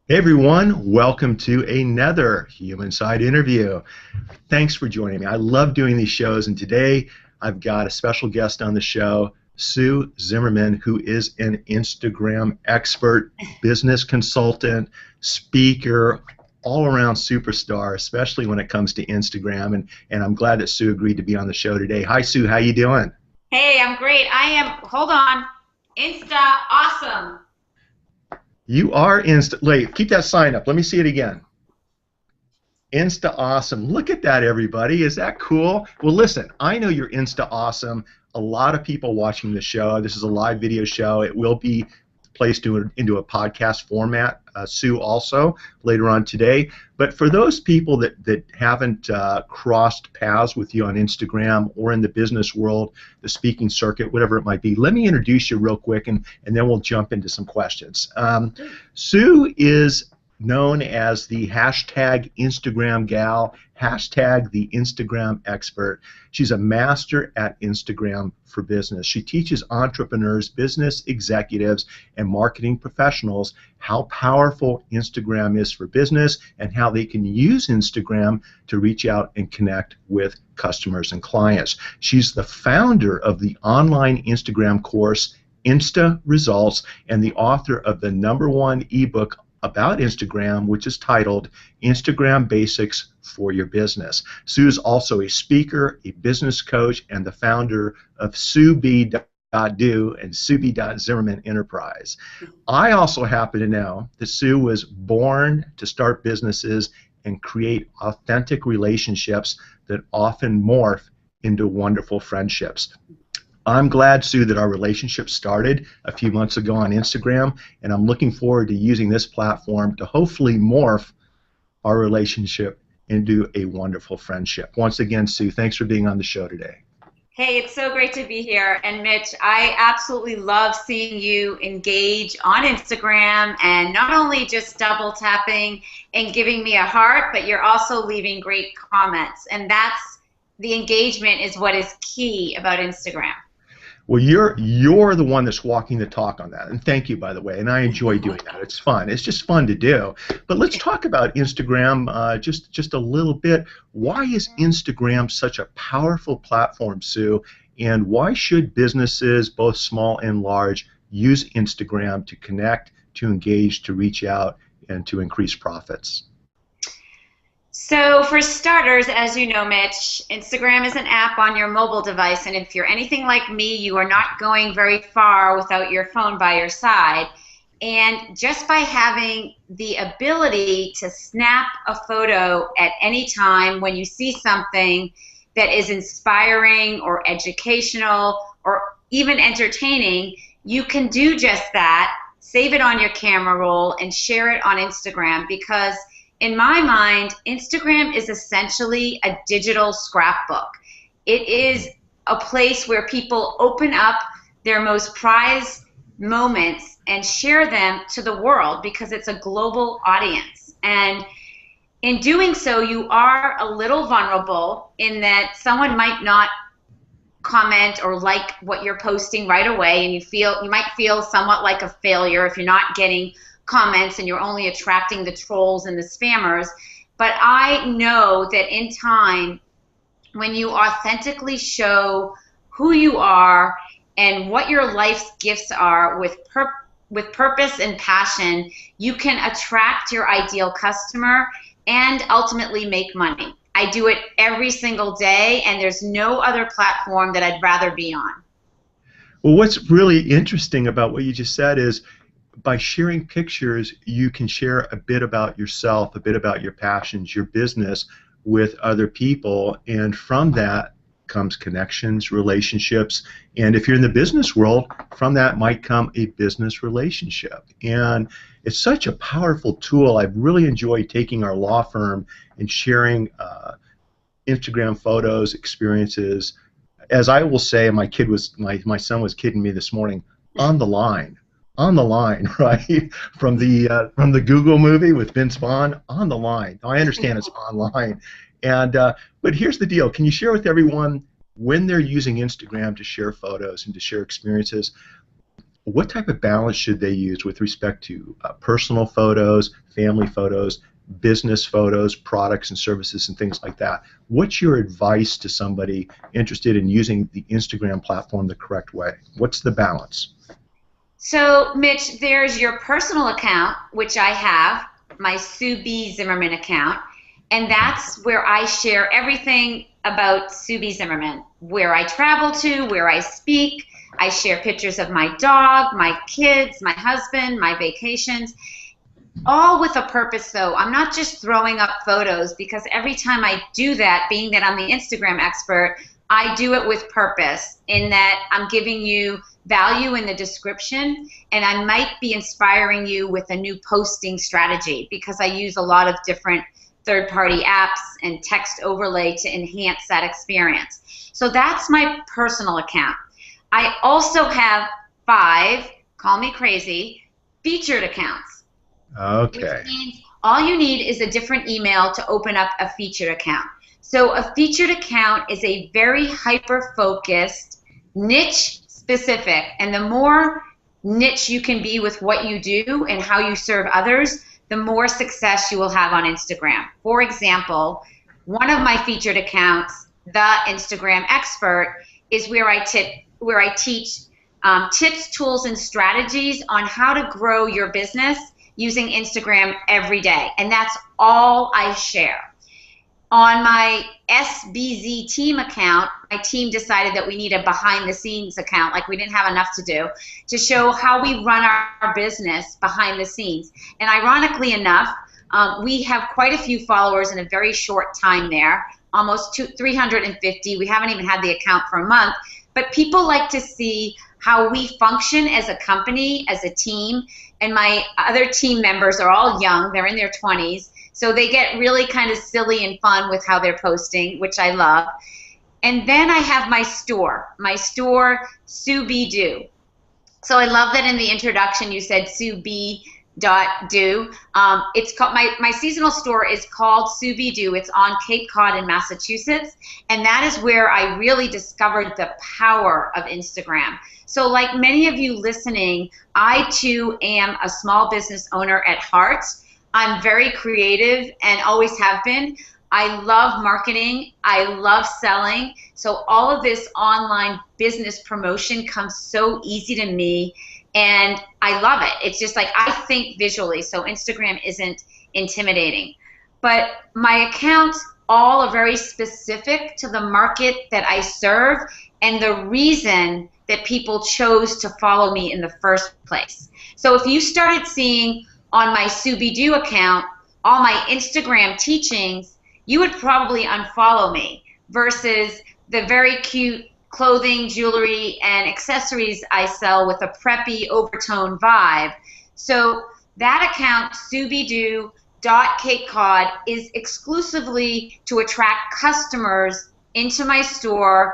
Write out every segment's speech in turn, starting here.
Hey everyone, welcome to another Human Side interview. Thanks for joining me. I love doing these shows, and today I've got a special guest on the show, Sue Zimmerman, who is an Instagram expert, business consultant, speaker, all-around superstar, especially when it comes to Instagram, and I'm glad that Sue agreed to be on the show today. Hi Sue, how you doing? Hey, I'm great. Hold on. Insta awesome. You are wait, keep that sign up. Let me see it again. Insta awesome. Look at that, everybody. Is that cool? Well, listen, I know you're Insta awesome. A lot of people watching the show. This is a live video show. It will be placed into a podcast format, Sue, also later on today. But for those people that haven't crossed paths with you on Instagram or in the business world, the speaking circuit, whatever it might be, let me introduce you real quick, and then we'll jump into some questions. Sue is known as the hashtag Instagram gal, hashtag the Instagram expert. She's a master at Instagram for business. She teaches entrepreneurs, business executives, and marketing professionals how powerful Instagram is for business and how they can use Instagram to reach out and connect with customers and clients. She's the founder of the online Instagram course, Insta Results, and the author of the #1 ebook about Instagram, which is titled Instagram Basics for Your Business. Sue is also a speaker, a business coach, and the founder of SueB.do and SueB.Zimmerman Enterprise. I also happen to know that Sue was born to start businesses and create authentic relationships that often morph into wonderful friendships. I'm glad, Sue, that our relationship started a few months ago on Instagram, and I'm looking forward to using this platform to hopefully morph our relationship into a wonderful friendship. Once again, Sue, thanks for being on the show today. Hey, it's so great to be here. And Mitch, I absolutely love seeing you engage on Instagram and not only just double tapping and giving me a heart, but you're also leaving great comments. And that's the engagement is what is key about Instagram. Well, you're the one that's walking the talk on that, and thank you, by the way. And I enjoy doing that. It's fun. It's just fun to do. But let's talk about Instagram just a little bit. Why is Instagram such a powerful platform, Sue? And why should businesses, both small and large, use Instagram to connect, to engage, to reach out, and to increase profits? So for starters, as you know, Mitch, Instagram is an app on your mobile device, and if you're anything like me, you are not going very far without your phone by your side. And just by having the ability to snap a photo at any time when you see something that is inspiring or educational or even entertaining, you can do just that, save it on your camera roll, and share it on Instagram because in my mind, Instagram is essentially a digital scrapbook. It is a place where people open up their most prized moments and share them to the world because it's a global audience. And in doing so, you are a little vulnerable in that someone might not comment or like what you're posting right away, and you might feel somewhat like a failure if you're not getting comments and you're only attracting the trolls and the spammers. But I know that in time, when you authentically show who you are and what your life's gifts are with purpose and passion, you can attract your ideal customer and ultimately make money. I do it every single day, and there's no other platform that I'd rather be on. Well, what's really interesting about what you just said is by sharing pictures, you can share a bit about yourself, a bit about your passions, your business with other people, and from that comes connections, relationships, and if you're in the business world, from that might come a business relationship. And it's such a powerful tool. I've really enjoyed taking our law firm and sharing Instagram photos, experiences. As I will say, my son was kidding me this morning, on the line. On the line, right? From the Google movie with Vince Vaughn, on the line. Now, I understand it's online, and but here's the deal. Can you share with everyone when they're using Instagram to share photos and to share experiences? what type of balance should they use with respect to personal photos, family photos, business photos, products and services, and things like that? What's your advice to somebody interested in using the Instagram platform the correct way? What's the balance? So, Mitch, there's your personal account, which I have, my Sue B. Zimmerman account, and that's where I share everything about Sue B. Zimmerman, where I travel to, where I speak. I share pictures of my dog, my kids, my husband, my vacations, all with a purpose, though. I'm not just throwing up photos, because every time I do that, being that I'm the Instagram expert, I do it with purpose, in that I'm giving you value in the description, and I might be inspiring you with a new posting strategy, because I use a lot of different third-party apps and text overlay to enhance that experience. So that's my personal account. I also have 5, call me crazy, featured accounts. Okay. Which means all you need is a different email to open up a featured account. So a featured account is a very hyper-focused, niche-specific, and the more niche you can be with what you do and how you serve others, the more success you will have on Instagram. For example, one of my featured accounts, The Instagram Expert, is where I teach tips, tools, and strategies on how to grow your business using Instagram every day, and that's all I share. On my SBZ team account, my team decided that we need a behind-the-scenes account, like we didn't have enough to do, to show how we run our business behind the scenes. And ironically enough, we have quite a few followers in a very short time there, almost 350. We haven't even had the account for a month, but people like to see how we function as a company, as a team, and my other team members are all young. They're in their 20s. So they get really kind of silly and fun with how they're posting, which I love. And then I have my store, Sue B. Do. So I love that in the introduction you said Sue B. Do. It's called, my seasonal store is called Sue B. Do. It's on Cape Cod in Massachusetts, and that is where I really discovered the power of Instagram. So like many of you listening, I too am a small business owner at heart. I'm very creative and always have been. I love marketing. I love selling. So all of this online business promotion comes so easy to me, and I love it. It's just like I think visually, so Instagram isn't intimidating. But my accounts all are very specific to the market that I serve and the reason that people chose to follow me in the first place. So if you started seeing on my Sue B. Do account all my Instagram teachings, you would probably unfollow me, versus the very cute clothing, jewelry, and accessories I sell with a preppy overtone vibe. So that account, SueBeDo.CapeCod, is exclusively to attract customers into my store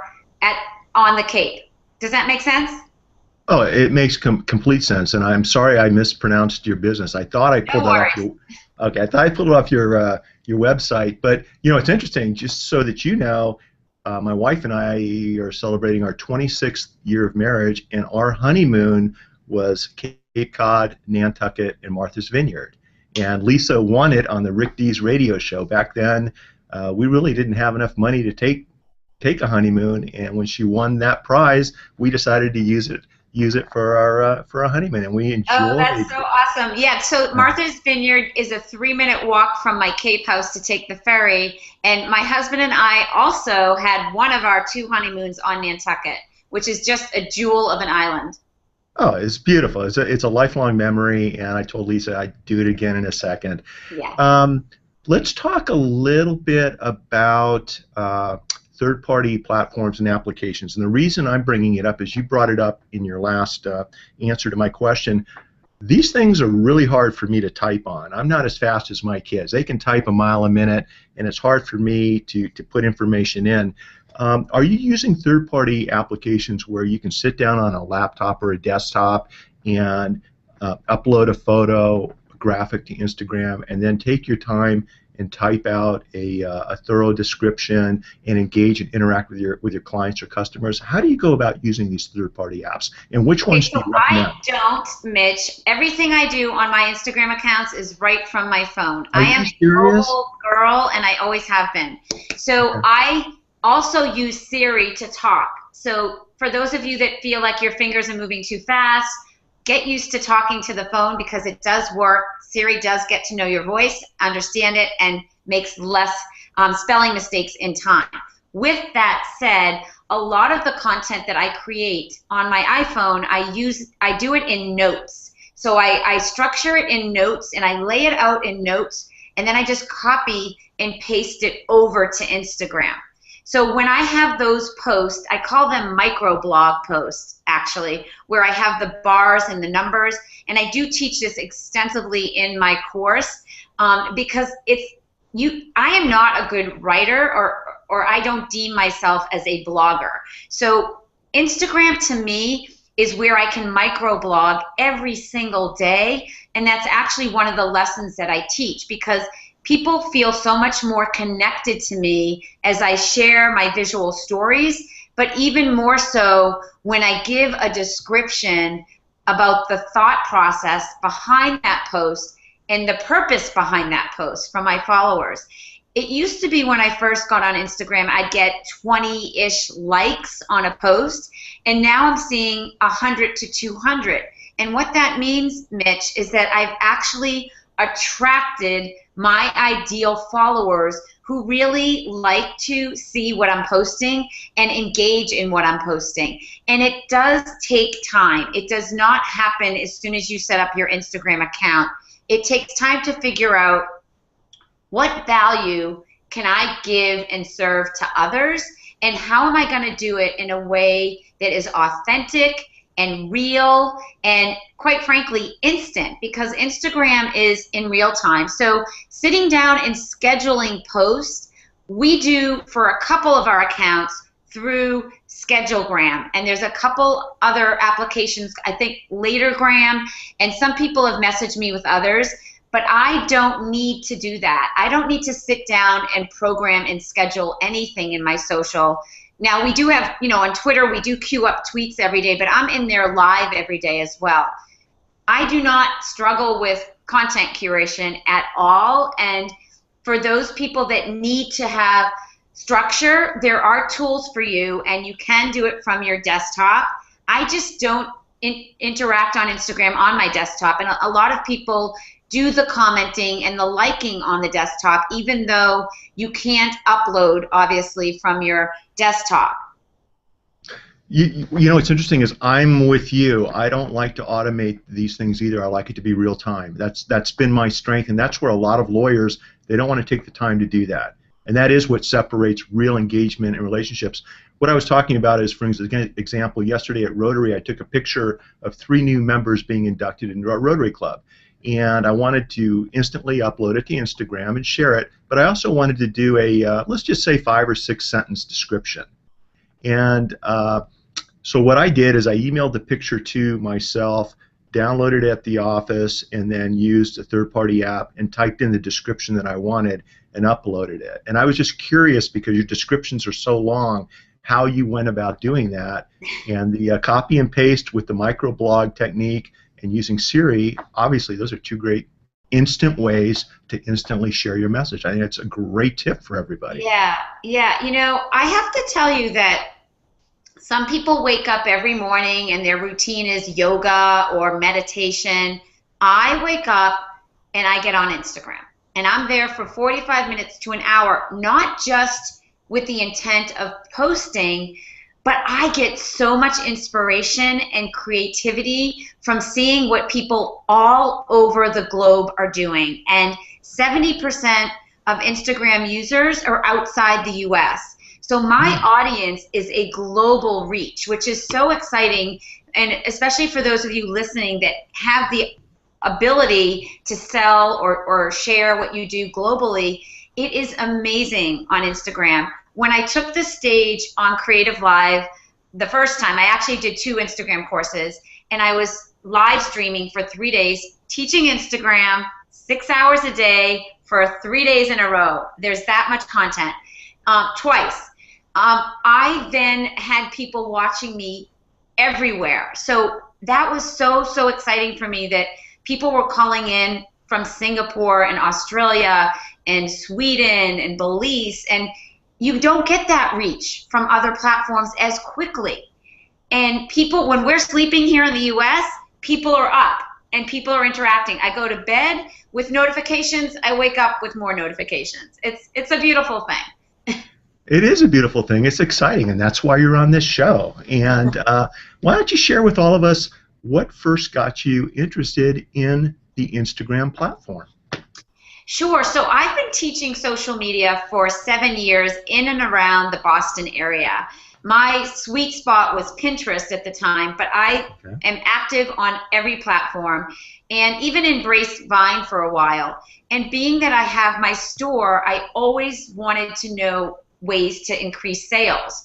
on the Cape. Does that make sense? Oh, it makes complete sense, and I'm sorry I mispronounced your business. I thought I pulled No that off worries. okay, I thought I pulled it off your website, but you know it's interesting. Just so that you know, my wife and I are celebrating our 26th year of marriage, and our honeymoon was Cape Cod, Nantucket, and Martha's Vineyard. And Lisa won it on the Rick Dees radio show. Back then, we really didn't have enough money to take a honeymoon, and when she won that prize, we decided to use it for our honeymoon, and we enjoyed. Oh, that's so awesome. Yeah, so Martha's Vineyard is a 3-minute walk from my Cape house to take the ferry, and my husband and I also had one of our 2 honeymoons on Nantucket, which is just a jewel of an island. Oh, it's beautiful. It's a lifelong memory, and I told Lisa I'd do it again in a second. Yeah. Let's talk a little bit about third-party platforms and applications. And the reason I'm bringing it up is you brought it up in your last answer to my question. These things are really hard for me to type on. I'm not as fast as my kids. They can type a mile a minute, and it's hard for me to put information in. Are you using third-party applications where you can sit down on a laptop or a desktop and upload a photo, graphic to Instagram, and then take your time and type out a thorough description and engage and interact with your clients or customers? How do you go about using these third-party apps, and which Okay, ones do so you recommend? I don't, Mitch. Everything I do on my Instagram accounts is right from my phone. Are I you am a serious? mobile girl, and I always have been. So Okay. I also use Siri to talk. So for those of you that feel like your fingers are moving too fast, get used to talking to the phone because it does work. Siri does get to know your voice, understand it, and makes less spelling mistakes in time. With that said, a lot of the content that I create on my iPhone, I do it in notes. So I structure it in notes and I lay it out in notes, and then I just copy and paste it over to Instagram. So when I have those posts, I call them microblog posts, actually, where I have the bars and the numbers, and I do teach this extensively in my course because I am not a good writer, or I don't deem myself as a blogger. So Instagram to me is where I can microblog every single day, and that's actually one of the lessons that I teach, because people feel so much more connected to me as I share my visual stories, but even more so when I give a description about the thought process behind that post and the purpose behind that post from my followers. It used to be when I first got on Instagram, I'd get 20-ish likes on a post, and now I'm seeing 100 to 200. And what that means, Mitch, is that I've actually attracted my ideal followers who really like to see what I'm posting and engage in what I'm posting. And it does take time. It does not happen as soon as you set up your Instagram account. It takes time to figure out what value can I give and serve to others, and how am I going to do it in a way that is authentic and real and, quite frankly, instant, because Instagram is in real time. So sitting down and scheduling posts, we do for a couple of our accounts through Schedulegram, and there's a couple other applications, I think Latergram, and some people have messaged me with others, but I don't need to do that. I don't need to sit down and program and schedule anything in my social. Now, we do have, on Twitter, we do queue up tweets every day, but I'm in there live every day as well. I do not struggle with content curation at all, and for those people that need to have structure, there are tools for you, and you can do it from your desktop. I just don't interact on Instagram on my desktop, and a lot of people do the commenting and the liking on the desktop, even though you can't upload, obviously, from your desktop. You know, what's interesting is I'm with you. I don't like to automate these things either. I like it to be real time. That's been my strength, and that's where a lot of lawyers, they don't want to take the time to do that. And that is what separates real engagement and relationships. What I was talking about is, for example, yesterday at Rotary, I took a picture of 3 new members being inducted into our Rotary Club. And I wanted to instantly upload it to Instagram and share it, but I also wanted to do a, let's just say 5 or 6 sentence description. And so what I did is I emailed the picture to myself, downloaded it at the office, and then used a third-party app and typed in the description that I wanted and uploaded it. And I was just curious, because your descriptions are so long, how you went about doing that. And the copy and paste with the microblog technique and using Siri, obviously those are 2 great instant ways to instantly share your message. I think that's a great tip for everybody. Yeah. I have to tell you that some people wake up every morning and their routine is yoga or meditation. I wake up and I get on Instagram, and I'm there for 45 minutes to an hour, not just with the intent of posting, but I get so much inspiration and creativity from seeing what people all over the globe are doing. And 70% of Instagram users are outside the US. So my audience is a global reach, which is so exciting, and especially for those of you listening that have the ability to sell or share what you do globally. It is amazing on Instagram. When I took the stage on Creative Live the first time, I actually did 2 Instagram courses, and I was live streaming for 3 days teaching Instagram 6 hours a day for 3 days in a row. There's that much content. Twice. I then had people watching me everywhere. So that was so exciting for me that people were calling in from Singapore and Australia and Sweden and Belize, and you don't get that reach from other platforms as quickly. And people, when we're sleeping here in the US, people are up and people are interacting. I go to bed with notifications, I wake up with more notifications. It's a beautiful thing. It is a beautiful thing. It's exciting, and that's why you're on this show. And why don't you share with all of us what first got you interested in the Instagram platform? Sure. So I've been teaching social media for 7 years in and around the Boston area. My sweet spot was Pinterest at the time, but I am active on every platform and even embraced Vine for a while. And being that I have my store, I always wanted to know ways to increase sales.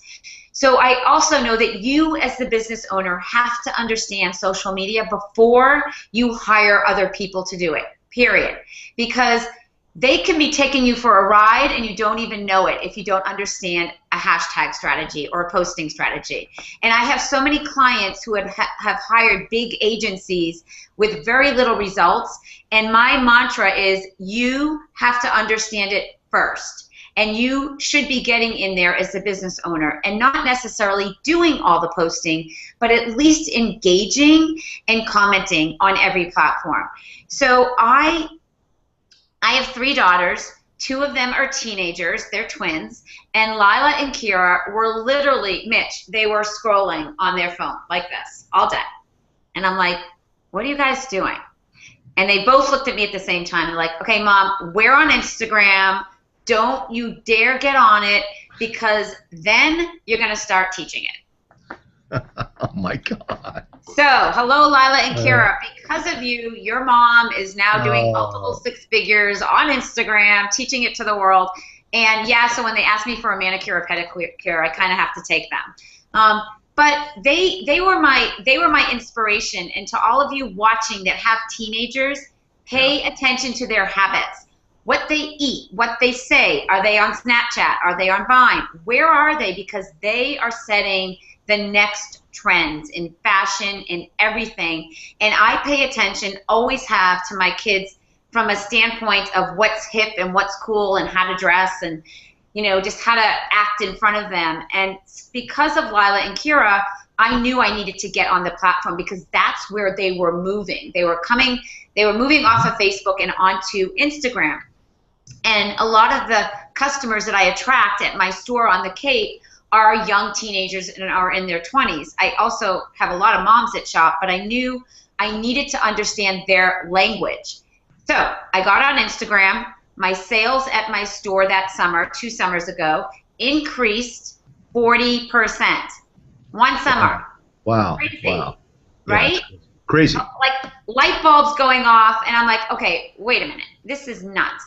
So I also know that you as the business owner have to understand social media before you hire other people to do it, period. Because they can be taking you for a ride and you don't even know it if you don't understand a hashtag strategy or a posting strategy. And I have so many clients who have hired big agencies with very little results. And my mantra is you have to understand it first. And you should be getting in there as a business owner and not necessarily doing all the posting, but at least engaging and commenting on every platform. So I have 3 daughters. 2 of them are teenagers. They're twins. And Lila and Kira were literally, Mitch, they were scrolling on their phone like this all day. And I'm like, what are you guys doing? And they both looked at me at the same time. They're like, okay, Mom, we're on Instagram. Don't you dare get on it because then you're going to start teaching it. Oh, my God. So, hello, Lila and Kira. Because of you, your mom is now doing multiple 6 figures on Instagram, teaching it to the world. And, yeah, so when they ask me for a manicure or pedicure, I kind of have to take them. But they were my inspiration. And to all of you watching that have teenagers, pay attention to their habits. What they eat, what they say. Are they on Snapchat? Are they on Vine? Where are they? Because they are setting the next trends in fashion and everything. And I pay attention, always have, to my kids from a standpoint of what's hip and what's cool and how to dress and, you know, just how to act in front of them. And because of Lila and Kira, I knew I needed to get on the platform because that's where they were moving. They were moving off of Facebook and onto Instagram. And a lot of the customers that I attract at my store on the Cape are young teenagers and are in their 20s. I also have a lot of moms that shop, but I knew I needed to understand their language. So I got on Instagram. My sales at my store that summer, 2 summers ago, increased 40%. One summer. Wow. Crazy. Wow. Right? Yeah, crazy. Like light bulbs going off, and I'm like, okay, wait a minute. This is nuts.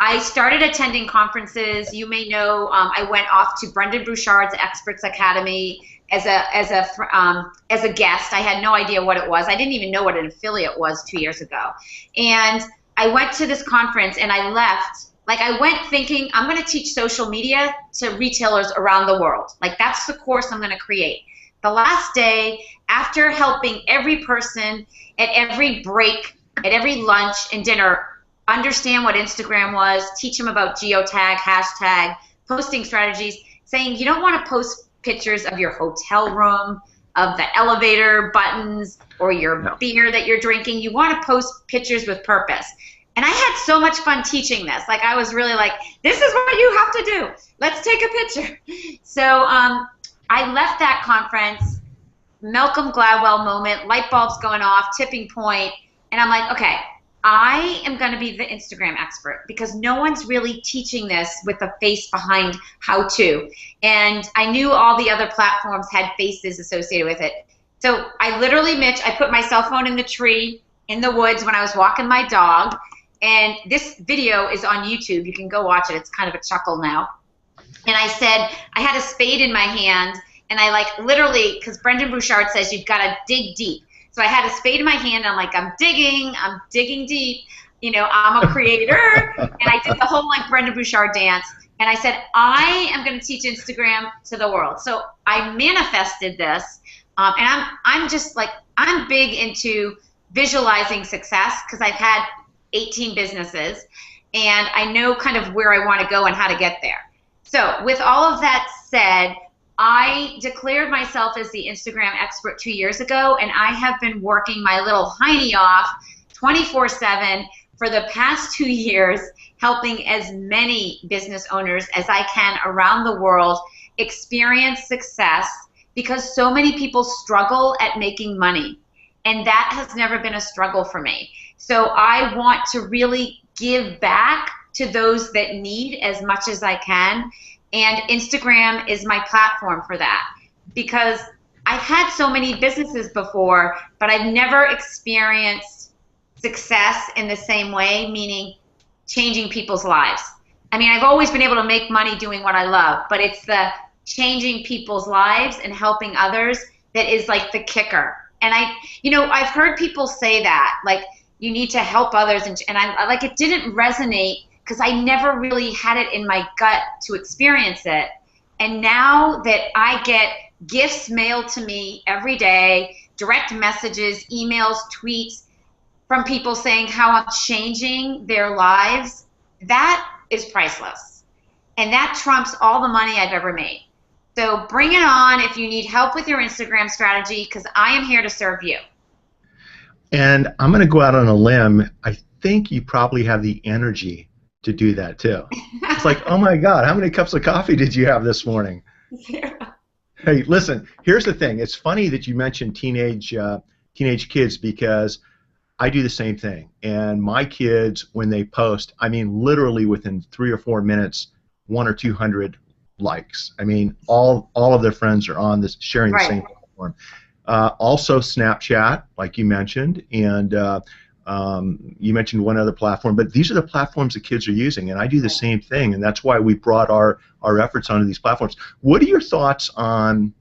I started attending conferences. You may know I went off to Brendan Bouchard's Experts Academy as a guest. I had no idea what it was. I didn't even know what an affiliate was 2 years ago. And I went to this conference and I left. Like I went thinking I'm going to teach social media to retailers around the world. Like that's the course I'm going to create. The last day, after helping every person at every break, at every lunch and dinner, understand what Instagram was, teach them about geotag, hashtag, posting strategies, saying you don't want to post pictures of your hotel room, of the elevator buttons, or your beer that you're drinking. You want to post pictures with purpose. And I had so much fun teaching this. Like I was really like, this is what you have to do. Let's take a picture. So I left that conference, Malcolm Gladwell moment, light bulbs going off, tipping point, and I'm like, okay, I am going to be the Instagram expert because no one's really teaching this with a face behind how to. And I knew all the other platforms had faces associated with it. So I literally, Mitch, I put my cell phone in the tree in the woods when I was walking my dog. And this video is on YouTube. You can go watch it. It's kind of a chuckle now. And I said, I had a spade in my hand and I like literally, because Brendan Bouchard says you've got to dig deep. So I had a spade in my hand. I'm like, I'm digging deep. You know, I'm a creator. And I did the whole like Brenda Bouchard dance. And I said, I am going to teach Instagram to the world. So I manifested this. And I'm just like, I'm big into visualizing success because I've had 18 businesses and I know kind of where I want to go and how to get there. So with all of that said, I declared myself as the Instagram expert 2 years ago, and I have been working my little hiney off 24/7 for the past 2 years, helping as many business owners as I can around the world experience success, because so many people struggle at making money, and that has never been a struggle for me. So I want to really give back to those that need as much as I can, and Instagram is my platform for that, because I've had so many businesses before, but I've never experienced success in the same way, meaning changing people's lives. I mean, I've always been able to make money doing what I love, but it's the changing people's lives and helping others that is like the kicker. And I've heard people say that, like, you need to help others, and I like, it didn't resonate because I never really had it in my gut to experience it. And now that I get gifts mailed to me every day, direct messages, emails, tweets from people saying how I'm changing their lives, that is priceless. And that trumps all the money I've ever made. So bring it on if you need help with your Instagram strategy, because I am here to serve you. And I'm going to go out on a limb. I think you probably have the energy to do that too. It's like, oh my God, how many cups of coffee did you have this morning? Yeah. Hey, listen, here's the thing. It's funny that you mentioned teenage kids, because I do the same thing. And my kids, when they post, I mean, literally within 3 or 4 minutes, 100 or 200 likes. I mean, all of their friends are on this, sharing the same platform. Also Snapchat, like you mentioned, and you mentioned one other platform, but these are the platforms that kids are using, and I do the same thing, and that's why we brought our efforts onto these platforms. What are your thoughts on,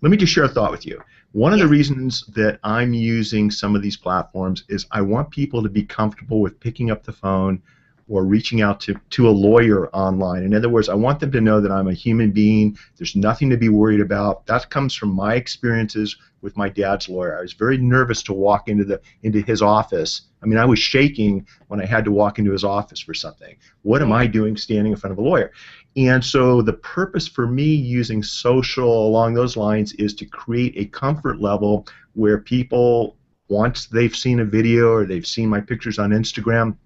let me just share a thought with you. One of the reasons that I'm using some of these platforms is I want people to be comfortable with picking up the phone or reaching out to a lawyer online. In other words, I want them to know that I'm a human being. There's nothing to be worried about. That comes from my experiences with my dad's lawyer. I was very nervous to walk into his office. I mean, I was shaking when I had to walk into his office for something. What am I doing standing in front of a lawyer? And so the purpose for me using social along those lines is to create a comfort level where people, once they've seen a video or they've seen my pictures on Instagram,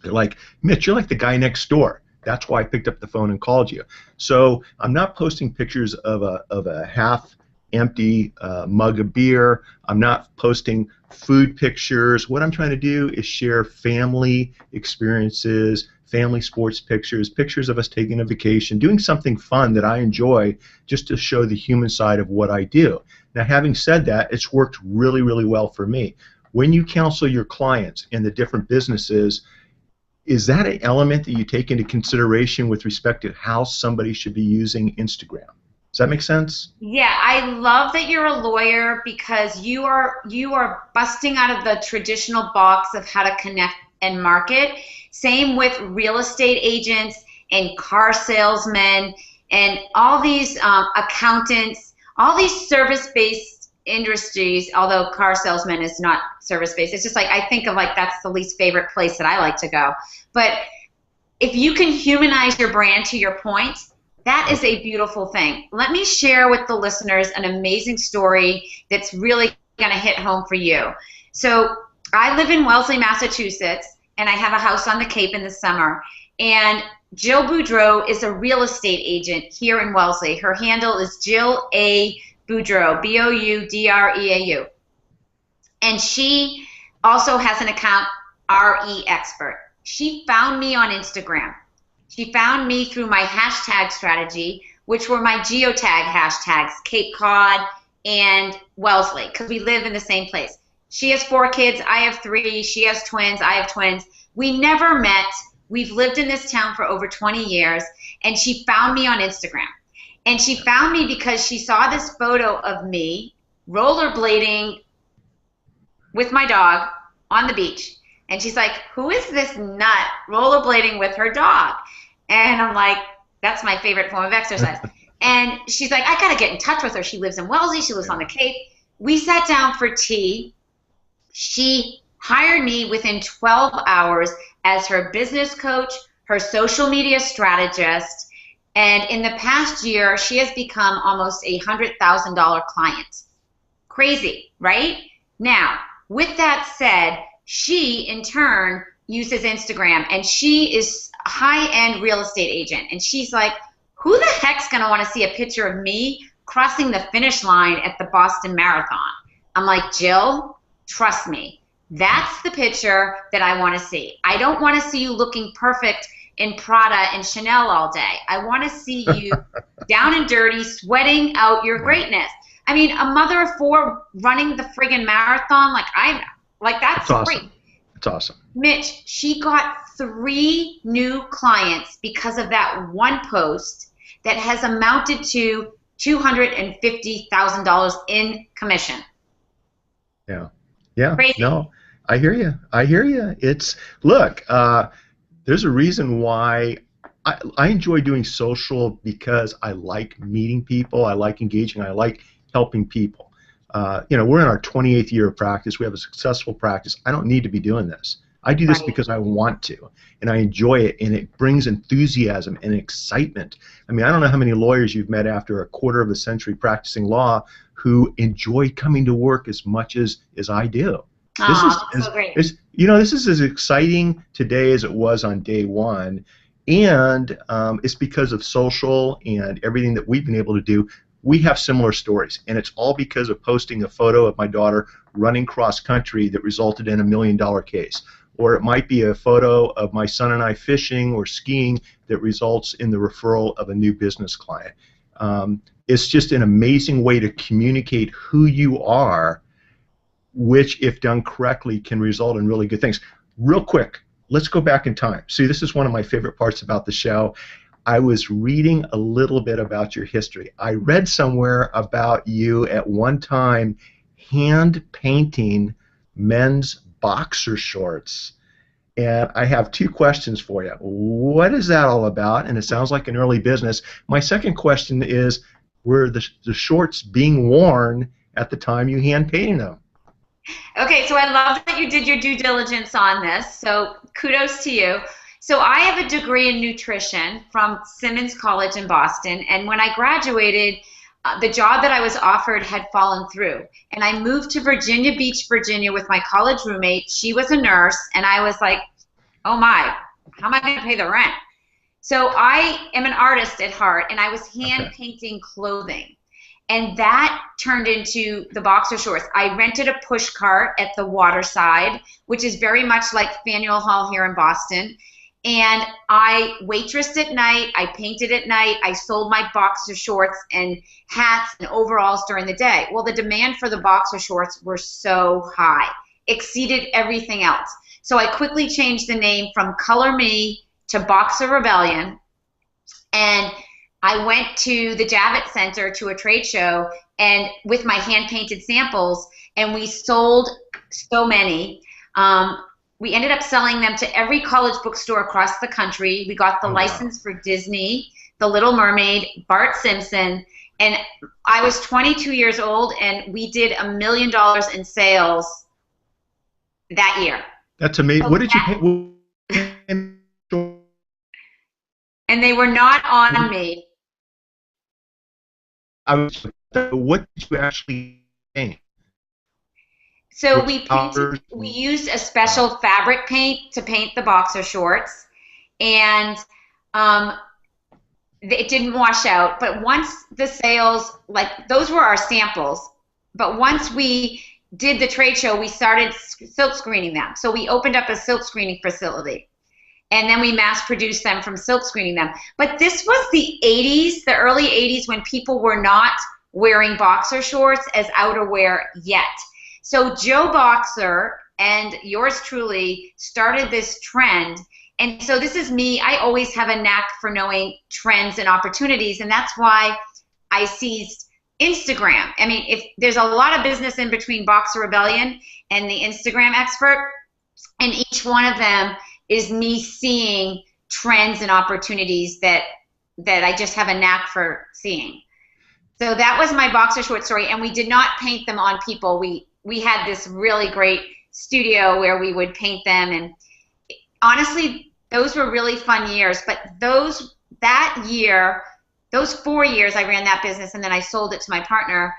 they're like, Mitch, you're like the guy next door. That's why I picked up the phone and called you. So I'm not posting pictures of a half-empty mug of beer. I'm not posting food pictures. What I'm trying to do is share family experiences, family sports pictures, pictures of us taking a vacation, doing something fun that I enjoy, just to show the human side of what I do. Now, having said that, it's worked really, really well for me. When you counsel your clients in the different businesses, is that an element that you take into consideration with respect to how somebody should be using Instagram? Does that make sense? Yeah, I love that you're a lawyer, because you are busting out of the traditional box of how to connect and market. Same with real estate agents and car salesmen and all these accountants, all these service-based industries, although car salesman is not service-based. It's just like, I think of like that's the least favorite place that I like to go. But if you can humanize your brand, to your point, that is a beautiful thing. Let me share with the listeners an amazing story that's really going to hit home for you. So I live in Wellesley, Massachusetts, and I have a house on the Cape in the summer. And Jill Boudreau is a real estate agent here in Wellesley. Her handle is Jill A. Boudreau, Boudreau. And she also has an account, RE Expert. She found me on Instagram. She found me through my hashtag strategy, which were my geotag hashtags, Cape Cod and Wellesley, because we live in the same place. She has 4 kids, I have 3, she has twins, I have twins. We never met. We've lived in this town for over 20 years, and she found me on Instagram. And she found me because she saw this photo of me rollerblading with my dog on the beach. And she's like, who is this nut rollerblading with her dog? And I'm like, that's my favorite form of exercise. And she's like, I got to get in touch with her. She lives in Wellesley. She lives on the Cape. We sat down for tea. She hired me within 12 hours as her business coach, her social media strategist. And in the past year, she has become almost a $100,000 client. Crazy, right? Now, with that said, she in turn uses Instagram, and she is a high-end real estate agent. And she's like, who the heck's going to want to see a picture of me crossing the finish line at the Boston Marathon? I'm like, Jill, trust me. That's the picture that I want to see. I don't want to see you looking perfect in Prada and Chanel all day. I want to see you down and dirty, sweating out your greatness. I mean, a mother of four running the friggin' marathon, that's awesome. great. It's awesome. Mitch, she got 3 new clients because of that one post that has amounted to $250,000 in commission. Yeah. Yeah. Crazy. No, I hear you. I hear you. Look, there's a reason why I enjoy doing social, because I like meeting people. I like engaging. I like helping people. We're in our 28th year of practice. We have a successful practice. I don't need to be doing this. I do this because I want to, and I enjoy it, and it brings enthusiasm and excitement. I mean, I don't know how many lawyers you've met after a quarter of a century practicing law who enjoy coming to work as much as I do. That's so great. This is as exciting today as it was on day one, and it's because of social and everything that we've been able to do. We have similar stories, and it's all because of posting a photo of my daughter running cross country that resulted in $1 million case. Or it might be a photo of my son and I fishing or skiing that results in the referral of a new business client. It's just an amazing way to communicate who you are, which, if done correctly, can result in really good things. Real quick, let's go back in time. See, this is one of my favorite parts about the show. I was reading a little bit about your history. I read somewhere about you at one time hand painting men's boxer shorts. And I have 2 questions for you. What is that all about? And it sounds like an early business. My second question is, were the shorts being worn at the time you hand painted them? Okay, so I love that you did your due diligence on this, so kudos to you. So I have a degree in nutrition from Simmons College in Boston, and when I graduated, the job that I was offered had fallen through, and I moved to Virginia Beach, Virginia with my college roommate. She was a nurse, and I was like, oh my, how am I going to pay the rent? So I am an artist at heart, and I was hand painting clothing. And that turned into the boxer shorts. I rented a push cart at the waterside, which is very much like Faneuil Hall here in Boston. And I waitressed at night, I painted at night, I sold my boxer shorts and hats and overalls during the day. Well, the demand for the boxer shorts were so high, exceeded everything else. So I quickly changed the name from Color Me to Boxer Rebellion. And I went to the Javits Center to a trade show and with my hand-painted samples, and we sold so many. We ended up selling them to every college bookstore across the country. We got the license for Disney, The Little Mermaid, Bart Simpson, and I was 22 years old, and we did $1 million in sales that year. That's amazing. So what did you paint? And they were not on me. What did you actually paint? So we used a special fabric paint to paint the boxer shorts, and it didn't wash out. But once the sales, those were our samples, but once we did the trade show, we started silk screening them. So we opened up a silk screening facility, and then we mass produced them from silk screening them. But this was the 80s, the early 80s, when people were not wearing boxer shorts as outerwear yet. So Joe Boxer and yours truly started this trend. And so this is me. I always have a knack for knowing trends and opportunities, and that's why I seized Instagram. I mean, if there's a lot of business in between Boxer Rebellion and the Instagram expert, and each one of them is me seeing trends and opportunities that I just have a knack for seeing. So that was my boxer short story, and we did not paint them on people. We had this really great studio where we would paint them, and honestly, those were really fun years. But that year, those 4 years I ran that business, and then I sold it to my partner,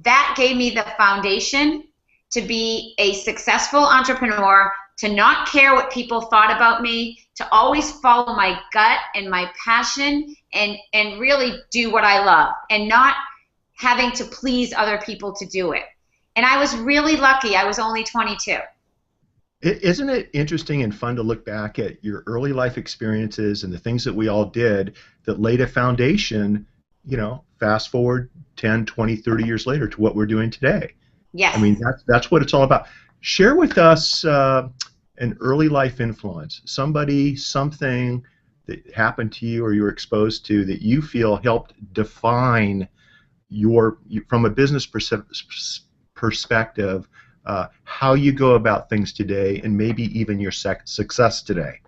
that gave me the foundation to be a successful entrepreneur, to not care what people thought about me, to always follow my gut and my passion, and really do what I love, and not having to please other people to do it. And I was really lucky. I was only 22. Isn't it interesting and fun to look back at your early life experiences and the things that we all did that laid a foundation, fast forward 10, 20, 30 years later to what we're doing today? Yes. I mean, that's what it's all about. Share with us an early life influence, something that happened to you or you were exposed to that you feel helped define from a business perspective, how you go about things today and maybe even your success today.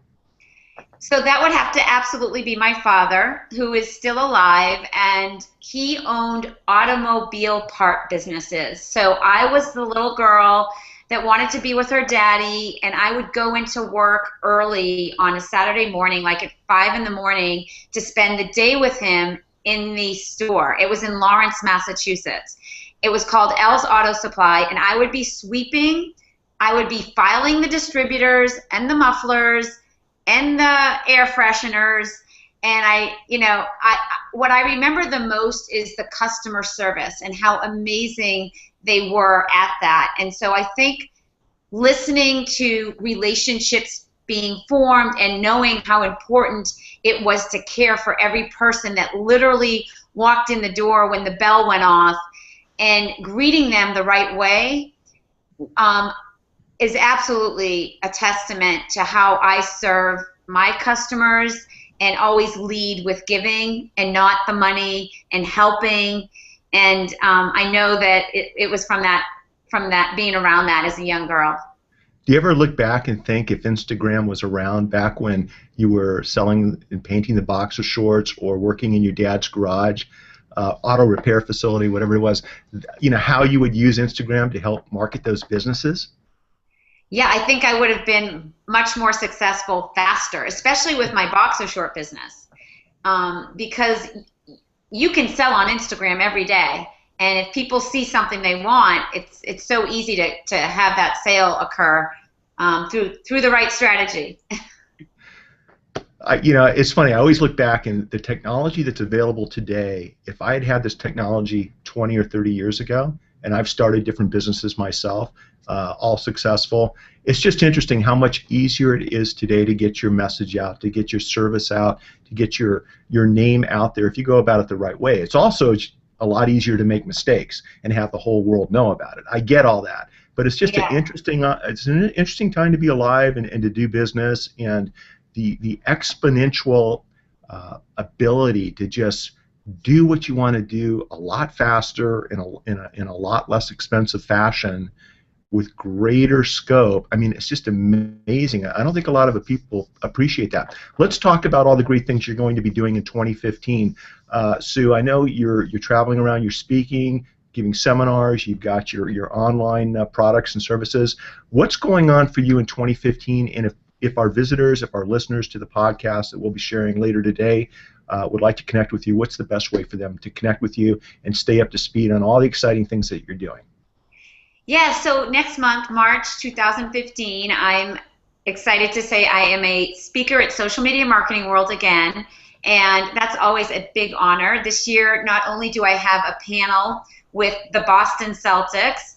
So that would have to absolutely be my father, who is still alive, and he owned automobile part businesses. So I was the little girl that wanted to be with her daddy, and I would go into work early on a Saturday morning, like at 5 in the morning, to spend the day with him in the store. It was in Lawrence, Massachusetts. It was called L's Auto Supply, and I would be sweeping, I would be filing the distributors and the mufflers and the air fresheners, and what I remember the most is the customer service and how amazing they were at that. And so I think listening to relationships being formed and knowing how important it was to care for every person that literally walked in the door when the bell went off, and greeting them the right way is absolutely a testament to how I serve my customers, and always lead with giving and not the money, and helping. And I know that it was from that being around that as a young girl. Do you ever look back and think if Instagram was around back when you were selling and painting the boxer shorts or working in your dad's garage, auto repair facility, whatever it was, how you would use Instagram to help market those businesses? Yeah, I think I would have been much more successful faster, especially with my boxer short business, because you can sell on Instagram every day, and if people see something they want, it's so easy to have that sale occur through the right strategy. It's funny. I always look back, and the technology that's available today, if I had had this technology 20 or 30 years ago, and I've started different businesses myself, all successful, it's just interesting how much easier it is today to get your message out, to get your service out, to get your name out there if you go about it the right way. It's also a lot easier to make mistakes and have the whole world know about it. I get all that, but it's just an interesting time to be alive and to do business, and the exponential ability to just do what you want to do a lot faster in a lot less expensive fashion with greater scope. I mean, it's just amazing. I don't think a lot of the people appreciate that. Let's talk about all the great things you're going to be doing in 2015. Sue, I know you're traveling around, you're speaking, giving seminars, you've got your online products and services. What's going on for you in 2015? And if our visitors, if our listeners to the podcast that we'll be sharing later today would like to connect with you, what's the best way for them to connect with you and stay up to speed on all the exciting things that you're doing? Yeah, so next month, March 2015, I'm excited to say I am a speaker at Social Media Marketing World again, and that's always a big honor. This year, not only do I have a panel with the Boston Celtics,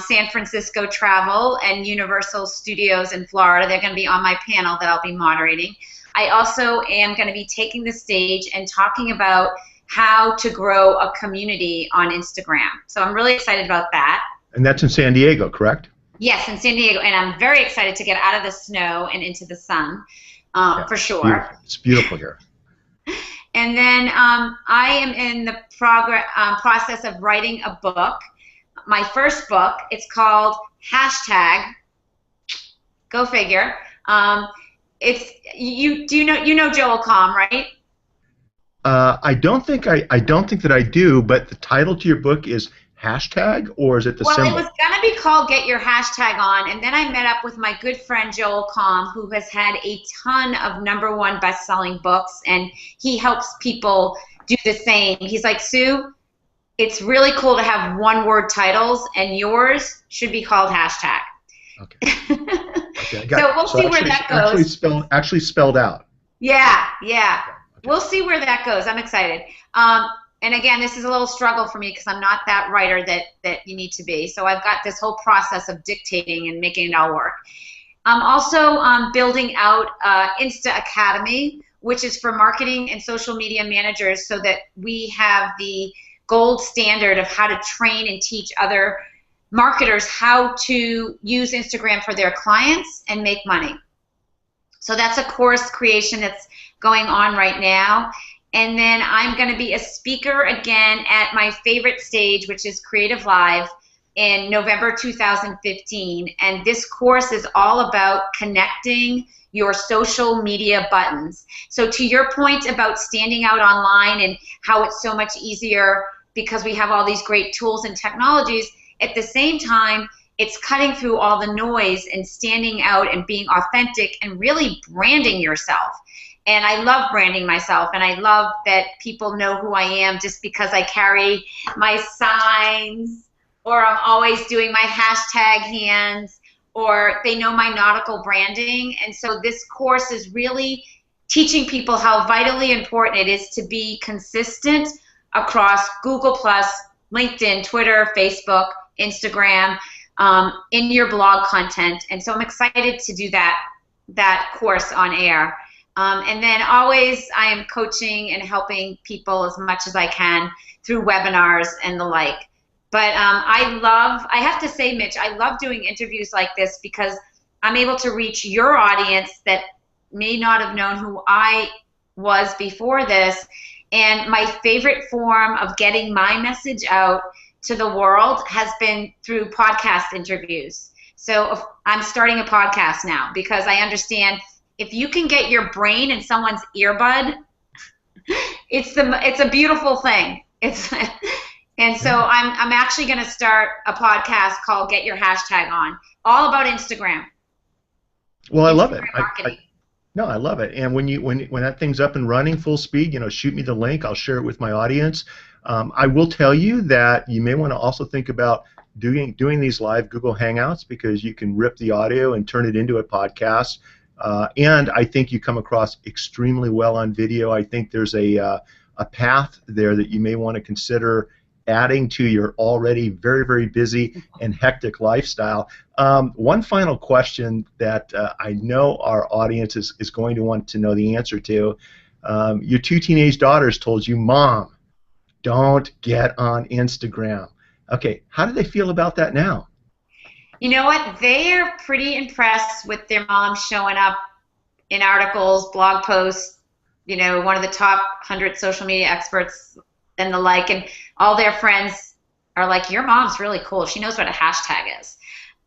San Francisco Travel, and Universal Studios in Florida. They're going to be on my panel that I'll be moderating. I also am going to be taking the stage and talking about how to grow a community on Instagram. So I'm really excited about that. And that's in San Diego, correct? Yes, in San Diego, and I'm very excited to get out of the snow and into the sun, for sure. Beautiful. It's beautiful here. And then I am in the process of writing a book, my first book. It's called hashtag, go figure. It's you know Joel Comm, right? I don't think that I do, but the title to your book is hashtag, or is it the Well, it symbol? was gonna be called Get Your Hashtag On, and then I met up with my good friend Joel Comm, who has had a ton of #1 best-selling books, and he helps people do the same. He's like, Sue, it's really cool to have one-word titles, and yours should be called hashtag. Okay. Okay. I got So we'll so see where that goes. actually spelled out. Yeah, yeah. Okay. We'll see where that goes. I'm excited. And again, this is a little struggle for me because I'm not that writer that you need to be. So I've got this whole process of dictating and making it all work. I'm also building out Insta Academy, which is for marketing and social media managers, so that we have the gold standard of how to train and teach other marketers how to use Instagram for their clients and make money. So that's a course creation that's going on right now. And then I'm going to be a speaker again at my favorite stage, which is Creative Live, in November 2015. And this course is all about connecting your social media buttons. So to your point about standing out online and how it's so much easier because we have all these great tools and technologies, at the same time, it's cutting through all the noise and standing out and being authentic and really branding yourself. And I love branding myself, and I love that people know who I am just because I carry my signs, or I'm always doing my hashtag hands, or they know my nautical branding. And so this course is really teaching people how vitally important it is to be consistent across Google+, LinkedIn, Twitter, Facebook, Instagram, in your blog content. And so I'm excited to do that course on air. And then always I am coaching and helping people as much as I can through webinars and the like. But I have to say, Mitch, I love doing interviews like this because I'm able to reach your audience that may not have known who I was before this. And my favorite form of getting my message out to the world has been through podcast interviews. So I'm starting a podcast now because I understand if you can get your brain in someone's earbud, it's a beautiful thing. And so I'm actually going to start a podcast called Get Your Hashtag On, all about Instagram. Well, I love it. Marketing. No, I love it. And when that thing's up and running full speed, shoot me the link. I'll share it with my audience. I will tell you that you may want to also think about doing these live Google Hangouts because you can rip the audio and turn it into a podcast. And I think you come across extremely well on video. I think there's a path there that you may want to consider adding to your already very, very busy and hectic lifestyle. One final question that I know our audience is going to want to know the answer to. Your 2 teenage daughters told you, Mom, don't get on Instagram. Okay, how do they feel about that now? You know what? They're pretty impressed with their mom showing up in articles, blog posts, one of the top 100 social media experts and the like, and all their friends are like, your mom's really cool. She knows what a hashtag is.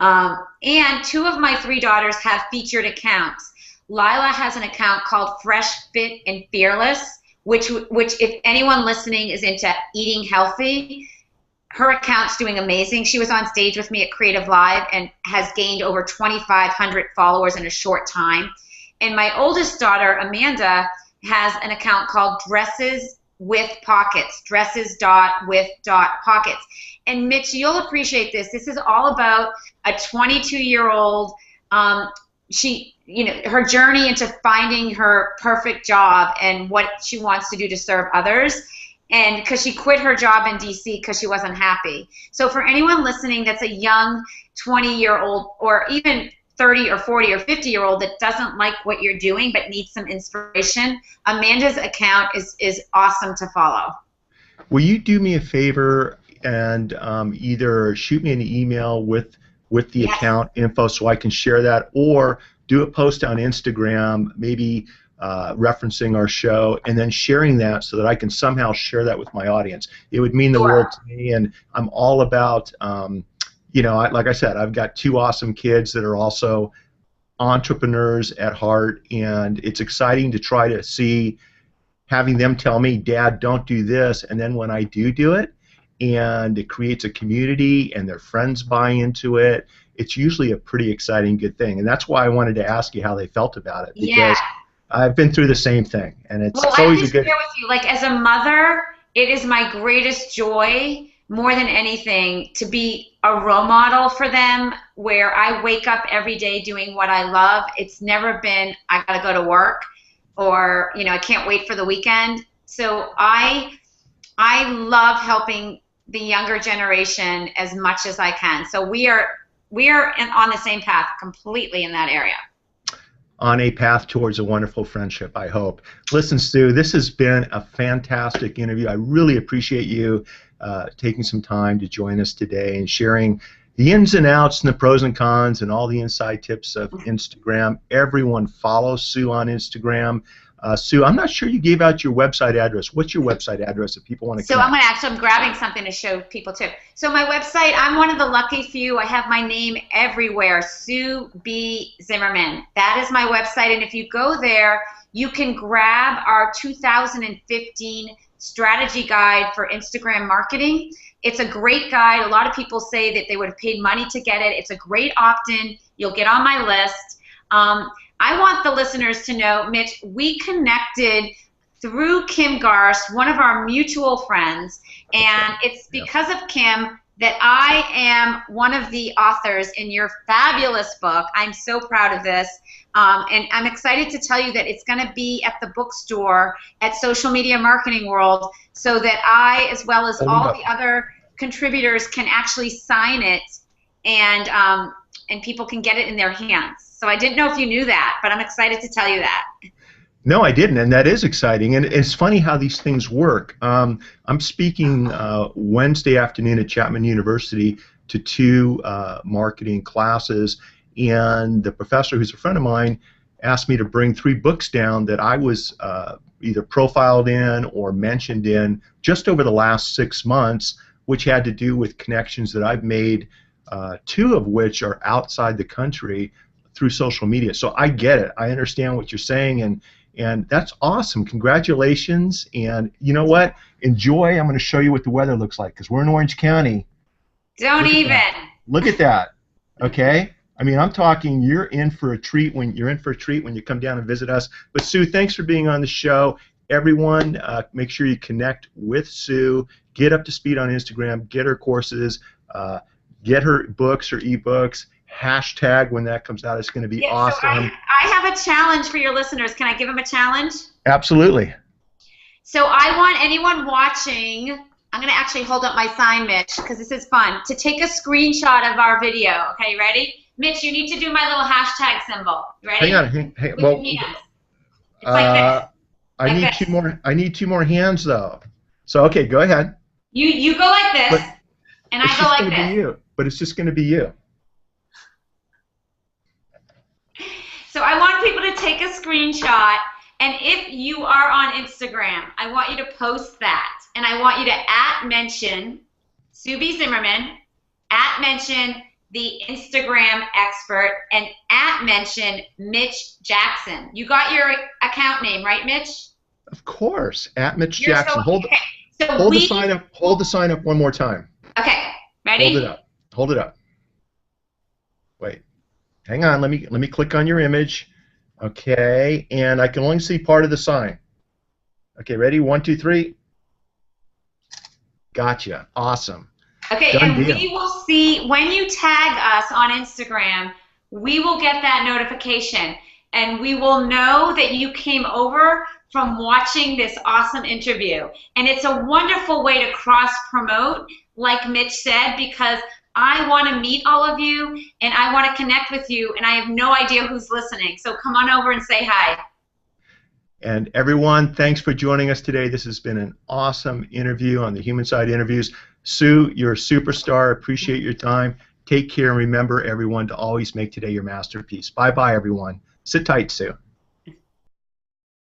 And 2 of my 3 daughters have featured accounts. Lila has an account called Fresh, Fit, and Fearless, which if anyone listening is into eating healthy, her account's doing amazing. She was on stage with me at Creative Live and has gained over 2,500 followers in a short time. And my oldest daughter, Amanda, has an account called Dresses with Pockets, dresses.with.pockets. And Mitch, you'll appreciate this. This is all about a 22-year-old, her journey into finding her perfect job and what she wants to do to serve others. And because she quit her job in DC because she wasn't happy. So for anyone listening that's a young 20-year-old or even 30 or 40 or 50-year-old that doesn't like what you're doing but needs some inspiration, Amanda's account is awesome to follow. Will you do me a favor and either shoot me an email with the account info so I can share that, or do a post on Instagram maybe referencing our show, and then sharing that so that I can somehow share that with my audience. It would mean the Sure. world to me, and I'm all about, you know, like I said, I've got 2 awesome kids that are also entrepreneurs at heart, and it's exciting to try to see having them tell me, Dad, don't do this, and then when I do it, and it creates a community and their friends buy into it, it's usually a pretty exciting good thing. And that's why I wanted to ask you how they felt about it, because Yeah. I've been through the same thing, and it's Well, I always can a good. share with you, like as a mother, it is my greatest joy, more than anything, to be a role model for them where I wake up every day doing what I love. It's never been, I gotta go to work, or, you know, I can't wait for the weekend. So I love helping the younger generation as much as I can. So we are on the same path completely in that area. On a path towards a wonderful friendship, I hope. Listen, Sue, this has been a fantastic interview. I really appreciate you taking some time to join us today and sharing the ins and outs and the pros and cons and all the inside tips of Instagram. Everyone follow Sue on Instagram. Sue, I'm not sure you gave out your website address. What's your website address if people want to So I'm grabbing something to show people too. So my website, I'm one of the lucky few. I have my name everywhere, Sue B. Zimmerman. That is my website, and if you go there, you can grab our 2015 strategy guide for Instagram marketing. It's a great guide. A lot of people say that they would have paid money to get it. It's a great opt-in. You'll get on my list. I want the listeners to know, Mitch, we connected through Kim Garst, one of our mutual friends, and it's because of Kim that I am one of the authors in your fabulous book. I'm so proud of this, and I'm excited to tell you that it's going to be at the bookstore at Social Media Marketing World, so that I, as well as all the other contributors, can actually sign it, and people can get it in their hands. So I didn't know if you knew that, but I'm excited to tell you that. No, I didn't, and that is exciting. And it's funny how these things work. I'm speaking Wednesday afternoon at Chapman University to 2 marketing classes, and the professor, who's a friend of mine, asked me to bring 3 books down that I was either profiled in or mentioned in just over the last 6 months, which had to do with connections that I've made, 2 of which are outside the country through social media. So I get it. I understand what you're saying, and that's awesome. Congratulations. And you know what? Enjoy. I'm going to show you what the weather looks like, because we're in Orange County. Don't even. Look at that. Okay? I mean, I'm talking you're in for a treat when you come down and visit us. But Sue, thanks for being on the show. Everyone, make sure you connect with Sue. Get up to speed on Instagram. Get her courses. Get her books or ebooks. Hashtag when that comes out. It's going to be awesome. So I have a challenge for your listeners. Can I give them a challenge? Absolutely. So I want anyone watching, I'm going to actually hold up my sign, Mitch, because this is fun, to take a screenshot of our video. Okay, you ready? Mitch, you need to do my little hashtag symbol. You ready? Hang on. Hey, With well, your hands. It's like this. I need this. 2 more. I need 2 more hands though. So okay, go ahead. You go like this, and I go like this. Be you. But it's just going to be you. So I want people to take a screenshot, and if you are on Instagram, I want you to post that, and I want you to @mention Sue B. Zimmerman, @mention the Instagram expert, and @mention Mitch Jackson. You got your account name, right, Mitch? Of course, @Mitch You're Jackson. So, okay. Hold the sign up. Hold the sign up one more time. Okay, ready? Hold it up. Hold it up. Wait. Hang on. Let me click on your image. Okay, and I can only see part of the sign. Okay, ready? 1, 2, 3. Gotcha. Awesome. Okay, Done and deal. we will see when you tag us on Instagram, we will get that notification, and we will know that you came over from watching this awesome interview. And it's a wonderful way to cross-promote, like Mitch said, because I want to meet all of you, and I want to connect with you, and I have no idea who's listening. So come on over and say hi. And everyone, thanks for joining us today. This has been an awesome interview on the Human Side Interviews. Sue, you're a superstar. Appreciate your time. Take care, and remember, everyone, to always make today your masterpiece. Bye-bye, everyone. Sit tight, Sue.